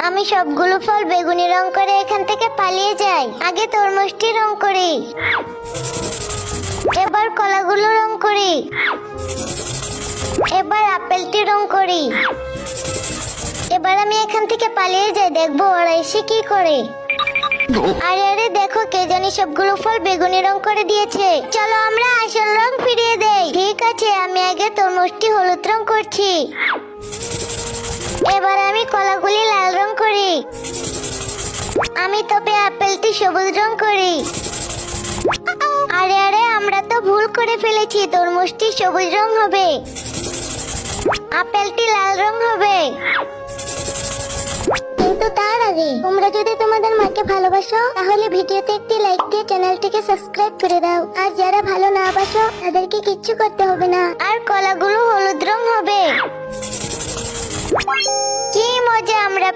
আমি সবগুলো ফল বেগুনি রং করে এখান থেকে পালিয়ে যাই। আগে তরমুজটি রং করি, এবার কলাগুলো রং করি, এবার আপেলটি রং করি। এবার আমি এখান থেকে পালিয়ে যাই, দেখবো ওরা এসে কি করে। আরে আরে দেখো, কে জানি সবগুলো ফল বেগুনি রং করে দিয়েছে। চলো আমরা আসল রং ফিরিয়ে দেই। ঠিক আছে, আমি আগে তরমুজটি হলুদ রং করছি, এবার আমি কলাগুলি লাল রং করি, আমি তবে আপেলটি সবুজ রং করি। আরে আরে, আমরা তো ভুল করে ফেলেছি, তরমুজটি সবুজ রং হবে, আপেলটি লাল রং হবে। কিন্তু তার আগে তোমরা যদি তোমাদের মাকে ভালোবাসো তাহলে ভিডিওতে একটি লাইক দিয়ে চ্যানেলটিকে সাবস্ক্রাইব করে দাও। আর যারা ভালো না বাসো তাদেরকে কিচ্ছু করতে হবে না। আর কলাগুলো হলুদ রং হবে। কি মজা, আমরা